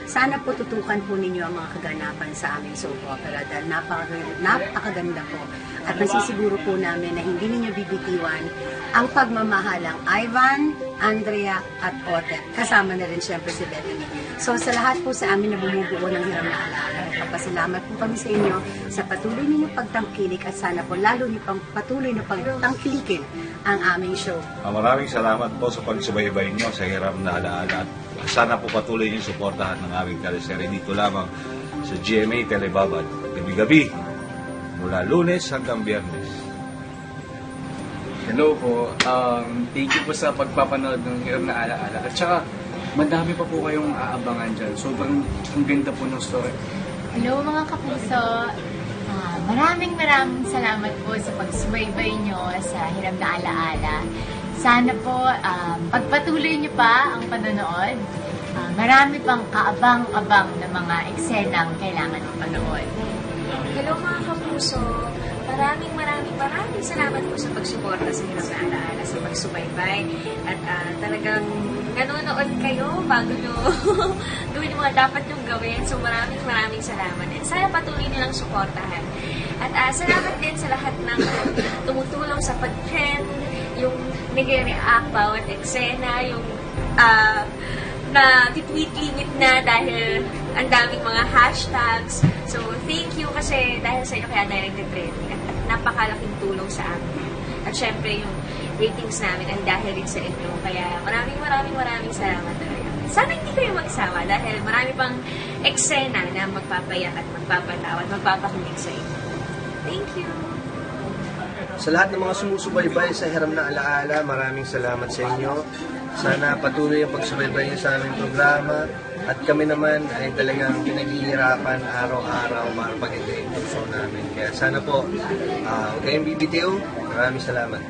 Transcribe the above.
Sana po tutukan po ninyo ang mga kaganapan sa aming soap opera dahil napakaganda po. At nasisiguro po namin na hindi ninyo bibitiwan ang pagmamahalang Ivan, Andrea at Otet. Kasama na rin siyempre si Bethany. So sa lahat po sa amin na bumubuo ng Hiram na Alaala, nagpapasalamat po kami sa inyo sa patuloy ninyong pagtangkilik at sana po lalo niyo pang patuloy na pagtangkilikin ang aming show. Maraming salamat po sa pagsubaybay niyo sa Hiram na Alaala. Sana po patuloy niyo suportahan ng aming teleserye dito lamang sa GMA Telebabad. Gabi-gabi, mula Lunes hanggang Biyernes. Hello po. Thank you po sa pagpapanood ng Hiram na Alaala. At saka, madami pa po kayong aabangan dyan. Sobrang ang ganda po ng story. Hello mga kapuso. Maraming salamat po sa pagsubaybay nyo sa Hiram na Alaala. Sana po pagpatuloy nyo pa ang panonood. Marami pang kaabang-abang na mga eksenang kailangan panood. Hello mga kapuso. Maraming salamat po sa pagsuporta sa Hiram na Alaala, sa pagsubaybay. At talagang nanonood kayo bago nyo gawin yung mga dapat nyong gawin. So maraming salamat. And sana patuloy nilang suportahan. At salamat din sa lahat ng tumutulong sa pag-trend, yung nag-react bawat eksena, yung na tweet limit na dahil ang daming mga hashtags. So, thank you kasi dahil sa inyo kaya dahil nag-trending at napakalaking tulong sa amin. At syempre, yung ratings namin ang dahil rin sa inyo. Kaya maraming salamat talaga. Sana hindi kayo magsawa dahil marami pang eksena na magpapayak at magpapatawa at magpapakinig sa inyo. Thank you! Sa lahat ng mga sumusubaybay sa Hiram na Alaala, maraming salamat sa inyo. Sana patuloy ang pagsubaybay niyo sa aming programa. At kami naman ay talagang pinaghihirapan araw-araw para pag-enjoy yung show namin. Kaya sana po, huwag kayong bibitiw. Maraming salamat.